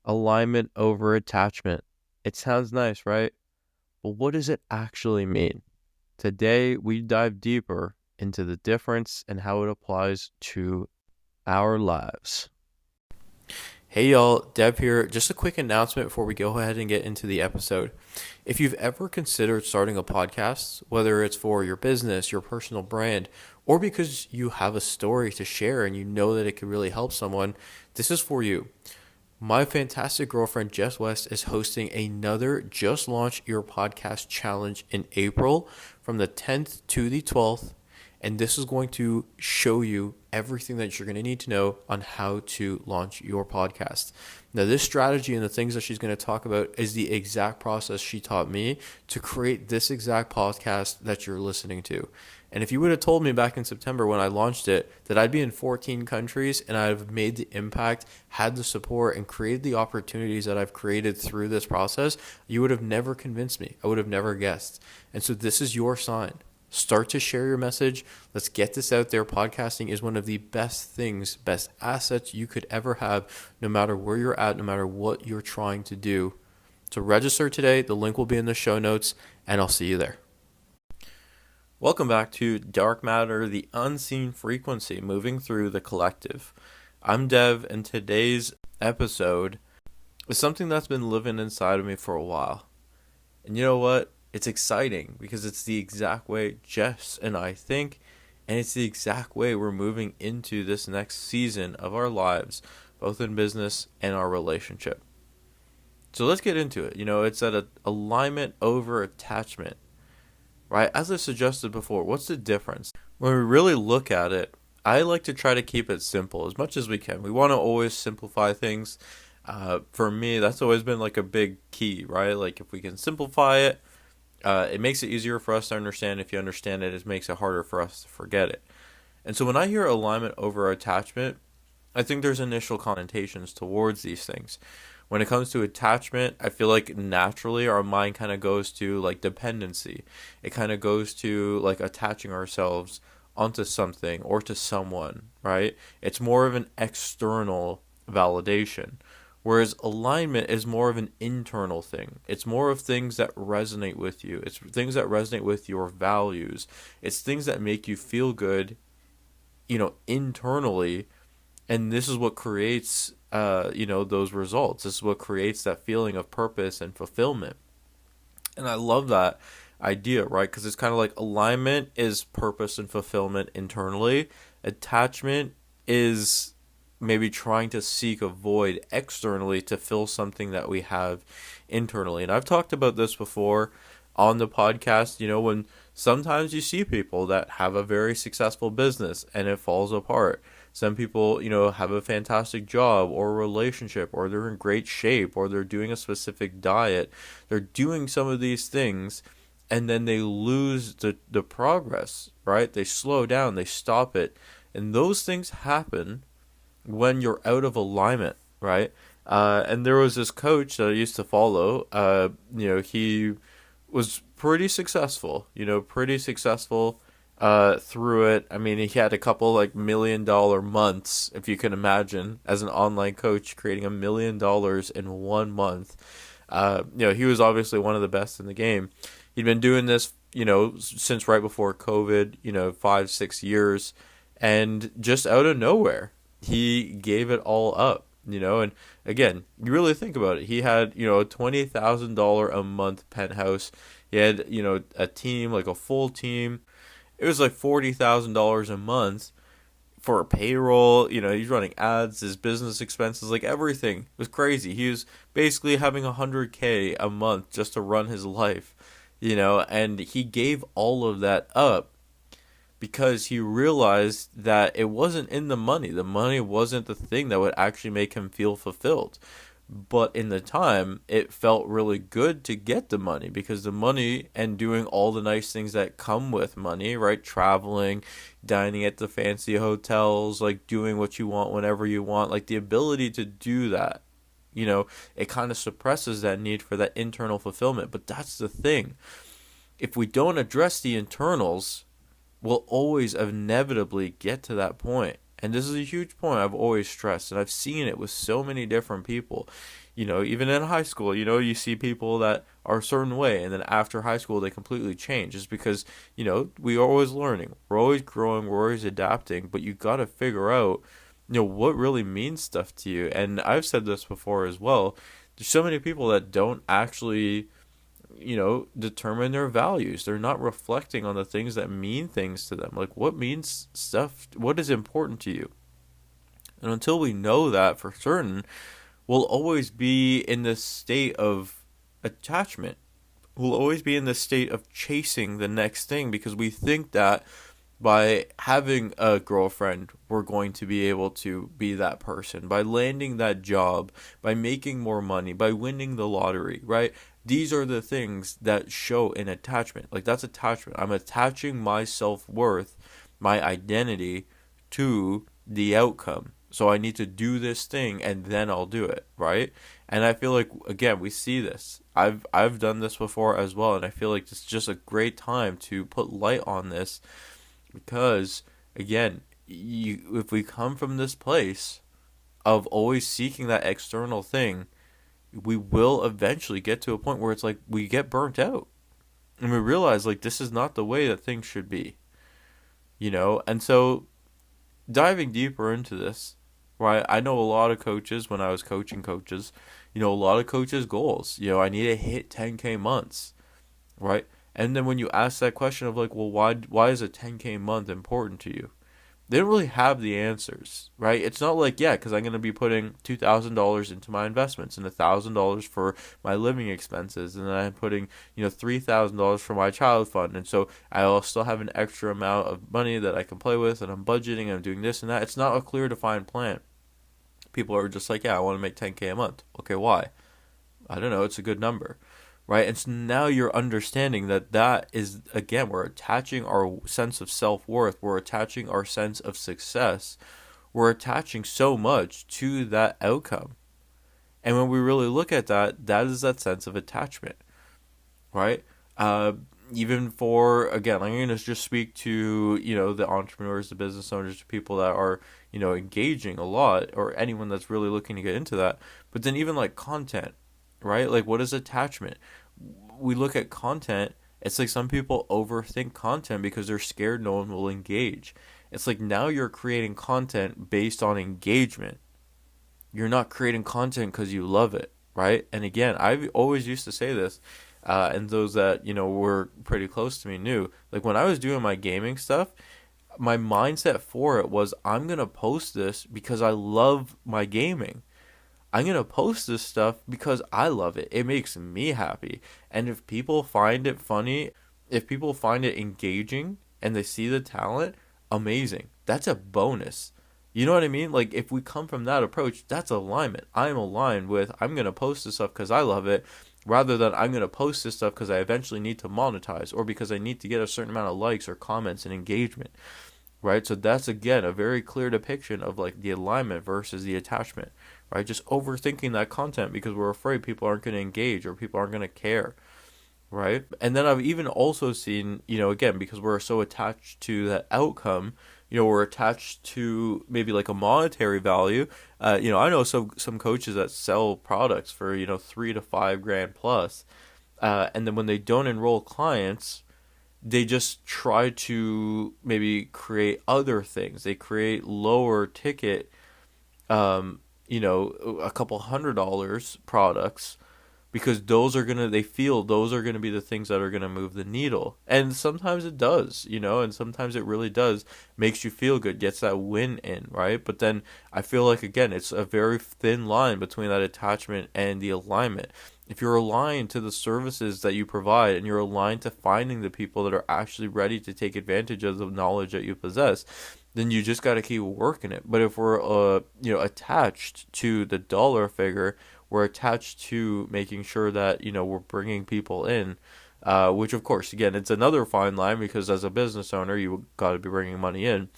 Alignment over attachment. It sounds nice, right? But what does it actually mean? Today, we dive deeper into the difference and how it applies to our lives. Hey y'all, Dev here. Just a quick announcement before we go ahead and get into the episode. If you've ever considered starting a podcast, whether it's for your business, your personal brand, or because you have a story to share and you know that it could really help someone, this is for you. My fantastic girlfriend, Jess West, is hosting another Just Launch Your Podcast Challenge in April from the 10th to the 12th. And this is going to show you everything that you're going to need to know on how to launch your podcast. Now, this strategy and the things that she's going to talk about is the exact process she taught me to create this exact podcast that you're listening to. And if you would have told me back in September when I launched it that I'd be in 14 countries and I've made the impact, had the support, and created the opportunities that I've created through this process, you would have never convinced me. I would have never guessed. And so this is your sign. Start to share your message. Let's get this out there. Podcasting is one of the best things, best assets you could ever have, no matter where you're at, no matter what you're trying to do. So register today. The link will be in the show notes, and I'll see you there. Welcome back to Dark Matter, the unseen frequency moving through the collective. I'm Dev, and today's episode is something that's been living inside of me for a while. And you know what? It's exciting because it's the exact way Jess and I think, and it's the exact way we're moving into this next season of our lives, both in business and our relationship. So let's get into it. It's at an alignment over attachment, right? As I suggested before, what's the difference? When we really look at it, I like to try to keep it simple as much as we can. We want to always simplify things. For me, that's always been like a big key, right? Like if we can simplify it, it makes it easier for us to understand. If you understand it, it makes it harder for us to forget it. And so when I hear alignment over attachment, I think there's initial connotations towards these things. When it comes to attachment, I feel like naturally our mind kind of goes to like dependency. It kind of goes to like attaching ourselves onto something or to someone, right? It's more of an external validation. Whereas alignment is more of an internal thing. It's more of things that resonate with you. It's things that resonate with your values. It's things that make you feel good, internally. And this is what creates, those results. This is what creates that feeling of purpose and fulfillment. And I love that idea, right? Because it's kind of like alignment is purpose and fulfillment internally. Attachment is maybe trying to seek a void externally to fill something that we have internally. And I've talked about this before on the podcast, when sometimes you see people that have a very successful business and it falls apart. Some people, have a fantastic job or a relationship, or they're in great shape, or they're doing a specific diet. They're doing some of these things and then they lose the progress, right? They slow down, they stop it. And those things happen when you're out of alignment, right? And there was this coach that I used to follow. He was pretty successful, through it. I mean, he had a couple like $1 million months, if you can imagine, as an online coach, creating $1 million in 1 month. He was obviously one of the best in the game. He'd been doing this, since right before COVID, 5-6 years, and just out of nowhere, he gave it all up, and again, you really think about it. He had, a $20,000 a month penthouse. He had, a team, like a full team. It was like $40,000 a month for a payroll. He's running ads, his business expenses, like everything. It was crazy. He was basically having $100K a month just to run his life, and he gave all of that up because he realized that it wasn't in the money. The money wasn't the thing that would actually make him feel fulfilled. But in the time, it felt really good to get the money, because the money and doing all the nice things that come with money, right? Traveling, dining at the fancy hotels, like doing what you want whenever you want, like the ability to do that, it kind of suppresses that need for that internal fulfillment. But that's the thing. If we don't address the internals, we'll always inevitably get to that point. And this is a huge point I've always stressed, and I've seen it with so many different people. Even in high school, you see people that are a certain way, and then after high school, they completely change. Just because, we are always learning, we're always growing, we're always adapting, but you got to figure out, what really means stuff to you. And I've said this before as well. There's so many people that don't actually determine their values. They're not reflecting on the things that mean things to them. Like, what means stuff, what is important to you? And until we know that for certain, we'll always be in this state of attachment. We'll always be in this state of chasing the next thing because we think that by having a girlfriend, we're going to be able to be that person. By landing that job, by making more money, by winning the lottery, right? These are the things that show an attachment. Like, that's attachment. I'm attaching my self-worth, my identity to the outcome. So I need to do this thing and then I'll do it, right? And I feel like, again, we see this. I've done this before as well, and I feel like it's just a great time to put light on this because, again, if we come from this place of always seeking that external thing, we will eventually get to a point where it's like we get burnt out and we realize like this is not the way that things should be, And so diving deeper into this, right? I know a lot of coaches when I was coaching coaches, a lot of coaches' goals, I need to hit 10K months, right? And then when you ask that question of like, well, why is a 10K month important to you? They don't really have the answers, right? It's not like, yeah, because I'm going to be putting $2,000 into my investments and $1,000 for my living expenses, and then I'm putting, $3,000 for my child fund, and so I'll still have an extra amount of money that I can play with, and I'm budgeting, and I'm doing this and that. It's not a clear, defined plan. People are just like, yeah, I want to make 10K a month. Okay, why? I don't know. It's a good number. Right? And so now you're understanding that is, again, we're attaching our sense of self-worth. We're attaching our sense of success. We're attaching so much to that outcome. And when we really look at that, that is that sense of attachment. Right? Even for, again, I'm going to just speak to, the entrepreneurs, the business owners, the people that are, engaging a lot, or anyone that's really looking to get into that. But then even like content. Right? Like, what is attachment? We look at content, it's like some people overthink content because they're scared no one will engage. It's like now you're creating content based on engagement. You're not creating content because you love it, right? And again, I've always used to say this, and those that, were pretty close to me knew, like when I was doing my gaming stuff, my mindset for it was I'm going to post this because I love my gaming. I'm going to post this stuff because I love it. It makes me happy. And if people find it funny, if people find it engaging and they see the talent, amazing. That's a bonus. You know what I mean? Like, if we come from that approach, that's alignment. I'm aligned with I'm going to post this stuff because I love it rather than I'm going to post this stuff because I eventually need to monetize or because I need to get a certain amount of likes or comments and engagement. Right? So that's, again, a very clear depiction of like the alignment versus the attachment. Right? Just overthinking that content because we're afraid people aren't going to engage or people aren't going to care. Right? And then I've even also seen, again, because we're so attached to that outcome, we're attached to maybe like a monetary value. I know some coaches that sell products for, $3,000 to $5,000 plus. And then when they don't enroll clients, they just try to maybe create other things. They create lower ticket, a couple $100 products because they feel those are gonna be the things that are gonna move the needle. And sometimes it does, and sometimes it really does, makes you feel good, gets that win in, right? But then I feel like, again, it's a very thin line between that attachment and the alignment. If you're aligned to the services that you provide and you're aligned to finding the people that are actually ready to take advantage of the knowledge that you possess, then you just got to keep working it. But if we're attached to the dollar figure, we're attached to making sure that we're bringing people in, which of course, again, it's another fine line because as a business owner, you got to be bringing money in.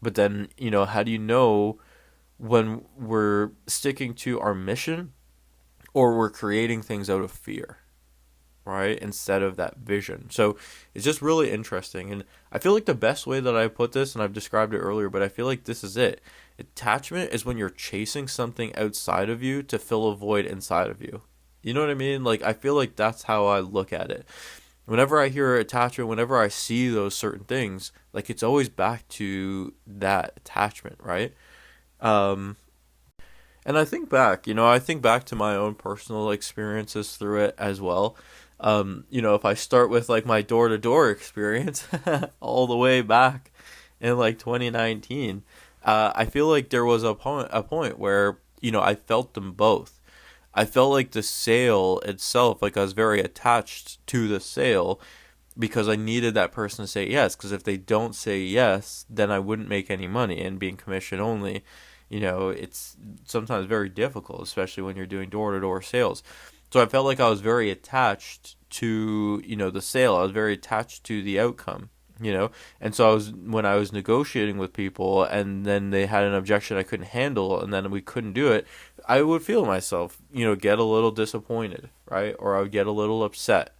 But then how do you know when we're sticking to our mission or we're creating things out of fear? right? Instead of that vision. So it's just really interesting. And I feel like the best way that I put this, and I've described it earlier, but I feel like this is it. Attachment is when you're chasing something outside of you to fill a void inside of you. You know what I mean? Like, I feel like that's how I look at it. Whenever I hear attachment, whenever I see those certain things, like, it's always back to that attachment, right? Um, and I think back to my own personal experiences through it as well. If I start with like my door to door experience all the way back in like 2019, I feel like there was a point where, I felt them both. I felt like the sale itself, like I was very attached to the sale because I needed that person to say yes. Because if they don't say yes, then I wouldn't make any money. And being commission only, it's sometimes very difficult, especially when you're doing door to door sales. So I felt like I was very attached to, the sale. I was very attached to the outcome. And so when I was negotiating with people and then they had an objection I couldn't handle and then we couldn't do it, I would feel myself, get a little disappointed, right? Or I would get a little upset.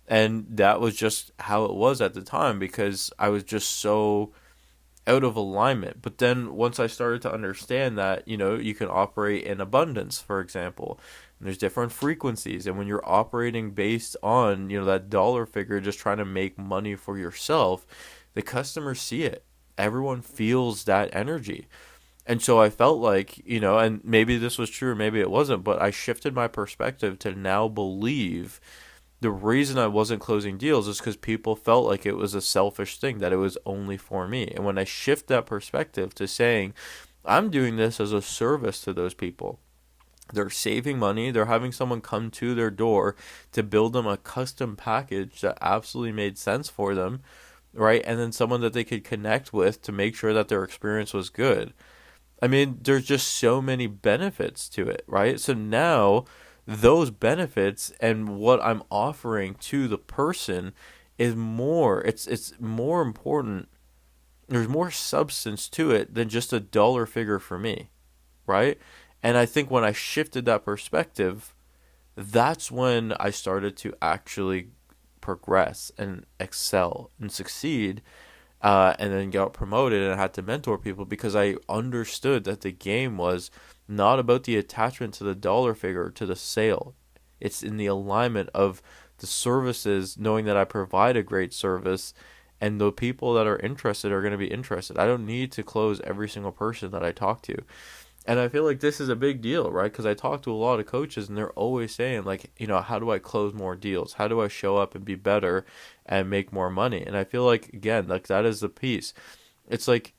And that was just how it was at the time because I was just so out of alignment. But then once I started to understand that, you can operate in abundance, for example, and there's different frequencies. And when you're operating based on, that dollar figure, just trying to make money for yourself, the customers see it. Everyone feels that energy. And so I felt like, and maybe this was true or maybe it wasn't, but I shifted my perspective to now believe the reason I wasn't closing deals is because people felt like it was a selfish thing, that it was only for me. And when I shift that perspective to saying, I'm doing this as a service to those people, they're saving money, they're having someone come to their door to build them a custom package that absolutely made sense for them, right? And then someone that they could connect with to make sure that their experience was good. I mean, there's just so many benefits to it, right? So now those benefits and what I'm offering to the person is more, it's more important. There's more substance to it than just a dollar figure for me, right? And I think when I shifted that perspective, that's when I started to actually progress and excel and succeed, and then got promoted and I had to mentor people because I understood that the game was not about the attachment to the dollar figure, to the sale. It's in the alignment of the services, knowing that I provide a great service and the people that are interested are going to be interested. I don't need to close every single person that I talk to. And I feel like this is a big deal, right? Because I talk to a lot of coaches and they're always saying, like, how do I close more deals? How do I show up and be better and make more money? And I feel like, again, like that is the piece. It's like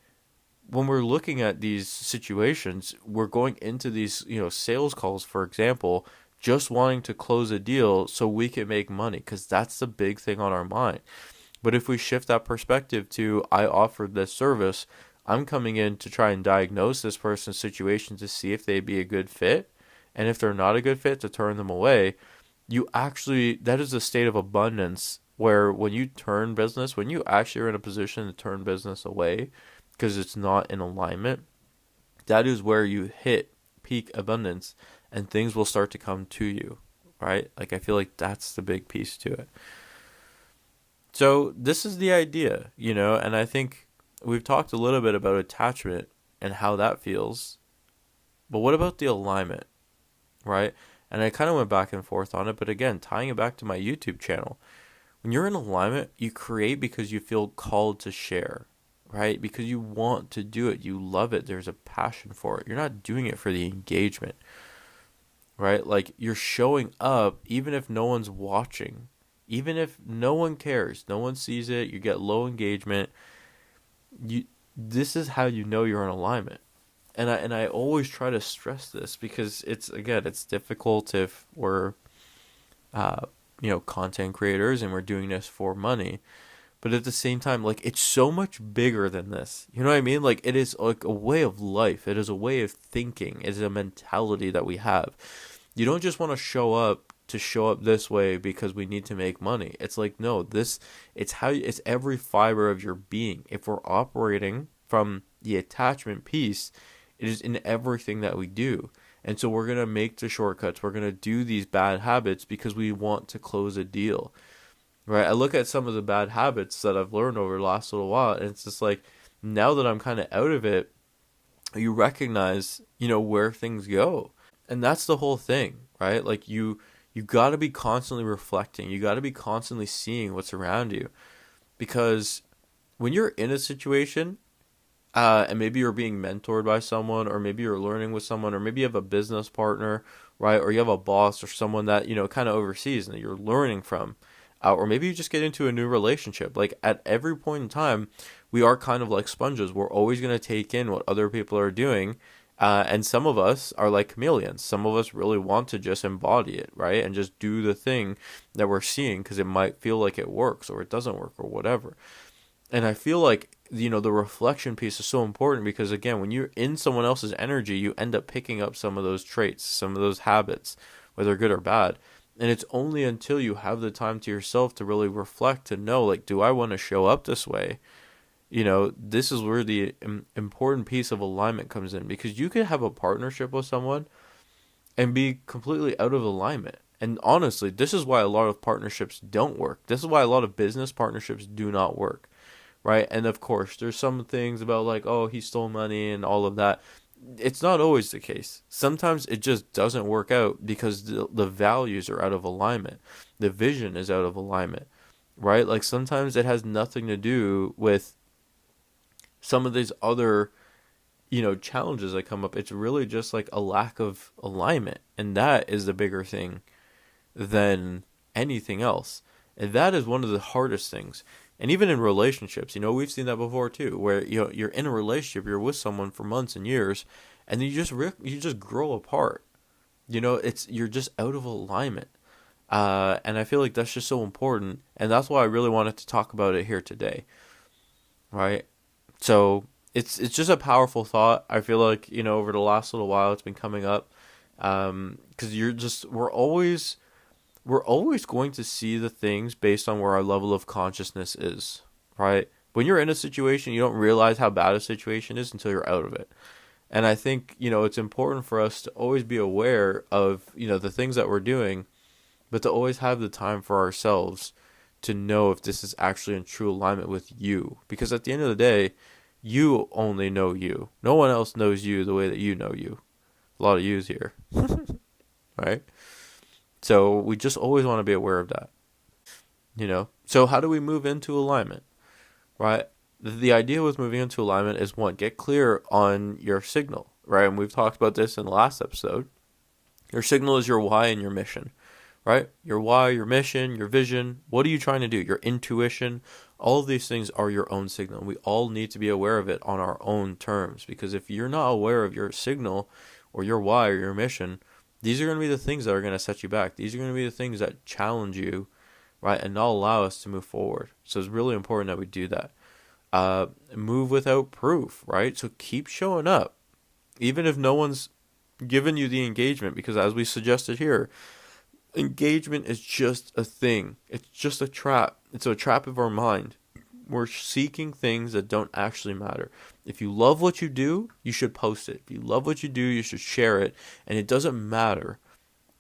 when we're looking at these situations, we're going into these, sales calls, for example, just wanting to close a deal so we can make money because that's the big thing on our mind. But if we shift that perspective to, I offered this service, I'm coming in to try and diagnose this person's situation to see if they'd be a good fit. And if they're not a good fit, to turn them away. That is a state of abundance where when you when you actually are in a position to turn business away because it's not in alignment, that is where you hit peak abundance and things will start to come to you, right? Like, I feel like that's the big piece to it. So this is the idea, and I think we've talked a little bit about attachment and how that feels. But what about the alignment, right? And I kind of went back and forth on it, but again, tying it back to my YouTube channel. When you're in alignment, you create because you feel called to share, right? Because you want to do it. You love it. There's a passion for it. You're not doing it for the engagement, right? Like, you're showing up even if no one's watching. Even if no one cares, no one sees it, you get low engagement. This is how you know you're in alignment. And I always try to stress this because it's difficult if we're content creators and we're doing this for money. But at the same time, like, it's so much bigger than this. You know what I mean? Like, it is like a way of life. It is a way of thinking. It is a mentality that we have. You don't just want to show up this way because we need to make money. It's like, no, it's every fiber of your being. If we're operating from the attachment piece, it is in everything that we do. And so we're going to make the shortcuts. We're going to do these bad habits because we want to close a deal, right? I look at some of the bad habits that I've learned over the last little while, and it's just like, now that I'm kind of out of it, you recognize, where things go. And that's the whole thing, right? Like you got to be constantly reflecting. You got to be constantly seeing what's around you, because when you're in a situation, and maybe you're being mentored by someone, or maybe you're learning with someone, or maybe you have a business partner, right? Or you have a boss or someone that, kind of oversees and that you're learning from. Or maybe you just get into a new relationship. Like at every point in time, we are kind of like sponges. We're always going to take in what other people are doing. And some of us are like chameleons. Some of us really want to just embody it, right? And just do the thing that we're seeing because it might feel like it works or it doesn't work or whatever. And I feel like, the reflection piece is so important because, again, when you're in someone else's energy, you end up picking up some of those traits, some of those habits, whether good or bad. And it's only until you have the time to yourself to really reflect, to know, like, do I want to show up this way? This is where the important piece of alignment comes in, because you could have a partnership with someone and be completely out of alignment. And honestly, this is why a lot of partnerships don't work. This is why a lot of business partnerships do not work, right? And of course, there's some things about like, oh, he stole money and all of that. It's not always the case. Sometimes it just doesn't work out because the values are out of alignment. The vision is out of alignment, right? Like sometimes it has nothing to do with some of these other, challenges that come up. It's really just like a lack of alignment. And that is the bigger thing than anything else. And that is one of the hardest things. And even in relationships, we've seen that before too, where you're in a relationship, you're with someone for months and years, and you just grow apart. You're just out of alignment. And I feel like that's just so important, and that's why I really wanted to talk about it here today. Right? So it's just a powerful thought. I feel like, over the last little while it's been coming up. Because we're always going to see the things based on where our level of consciousness is, right? When you're in a situation, you don't realize how bad a situation is until you're out of it. And I think, it's important for us to always be aware of, the things that we're doing, but to always have the time for ourselves to know if this is actually in true alignment with you. Because at the end of the day, you only know you. No one else knows you the way that you know you. A lot of yous here, right? So we just always want to be aware of that, So how do we move into alignment, right? The idea with moving into alignment is, one, get clear on your signal, right? And we've talked about this in the last episode. Your signal is your why and your mission, right? Your why, your mission, your vision. What are you trying to do? Your intuition. All of these things are your own signal. We all need to be aware of it on our own terms, because if you're not aware of your signal or your why or your mission, these are going to be the things that are going to set you back. These are going to be the things that challenge you, right, and not allow us to move forward. So it's really important that we do that. Move without proof, right? So keep showing up, even if no one's given you the engagement, because as we suggested here, engagement is just a thing. It's just a trap. It's a trap of our mind. We're seeking things that don't actually matter. If you love what you do, you should post it. If you love what you do, you should share it. And it doesn't matter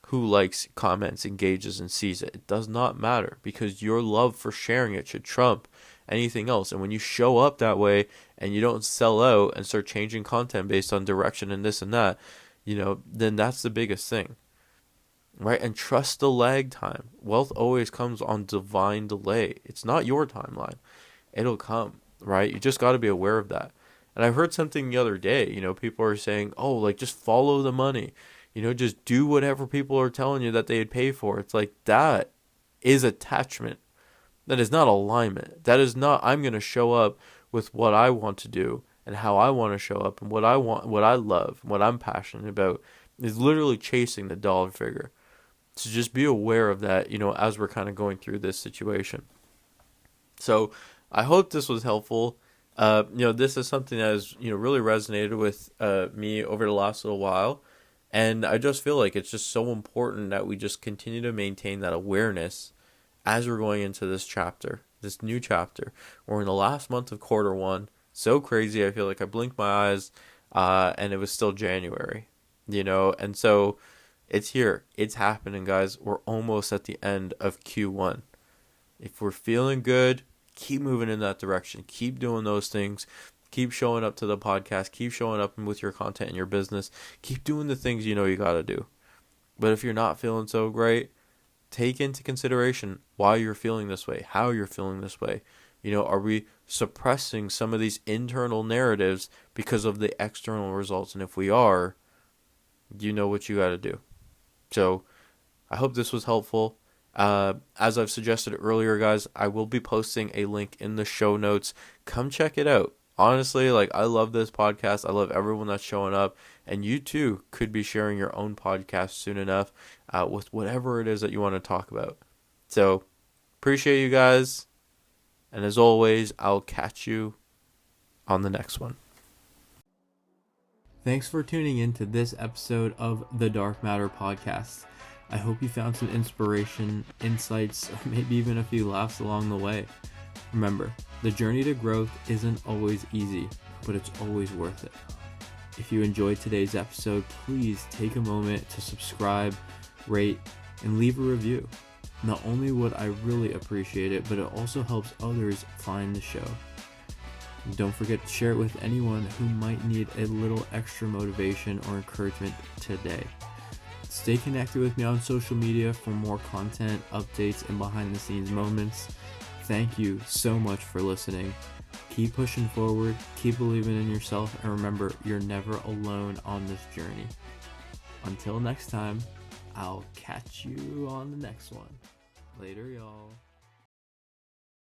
who likes, comments, engages, and sees it. It does not matter, because your love for sharing it should trump anything else. And when you show up that way and you don't sell out and start changing content based on direction and this and that, then that's the biggest thing. Right? And trust the lag time. Wealth always comes on divine delay. It's not your timeline. It'll come, right? You just got to be aware of that. And I heard something the other day, people are saying, oh, like, just follow the money. Just do whatever people are telling you that they'd pay for. It's like, that is attachment. That is not alignment. That is not, I'm going to show up with what I want to do and how I want to show up and what I want, what I love, what I'm passionate about, is literally chasing the dollar figure. So just be aware of that, as we're kind of going through this situation. So I hope this was helpful. This is something that has, really resonated with me over the last little while. And I just feel like it's just so important that we just continue to maintain that awareness as we're going into this chapter, this new chapter. We're in the last month of quarter one. So crazy. I feel like I blinked my eyes and it was still January. And so it's here. It's happening, guys. We're almost at the end of Q1. If we're feeling good, keep moving in that direction. Keep doing those things. Keep showing up to the podcast. Keep showing up with your content in your business. Keep doing the things you got to do. But if you're not feeling so great, take into consideration why you're feeling this way, how you're feeling this way. Are we suppressing some of these internal narratives because of the external results? And if we are, you know what you got to do. So I hope this was helpful. As I've suggested earlier, guys, I will be posting a link in the show notes. Come check it out. Honestly, I love this podcast. I love everyone that's showing up. And you too could be sharing your own podcast soon enough with whatever it is that you want to talk about. So appreciate you guys. And as always, I'll catch you on the next one. Thanks for tuning in to this episode of the Dark Matter Podcast. I hope you found some inspiration, insights, or maybe even a few laughs along the way. Remember, the journey to growth isn't always easy, but it's always worth it. If you enjoyed today's episode, please take a moment to subscribe, rate, and leave a review. Not only would I really appreciate it, but it also helps others find the show. Don't forget to share it with anyone who might need a little extra motivation or encouragement today. Stay connected with me on social media for more content, updates, and behind the scenes moments. Thank you so much for listening. Keep pushing forward, keep believing in yourself, and remember, you're never alone on this journey. Until next time, I'll catch you on the next one. Later, y'all.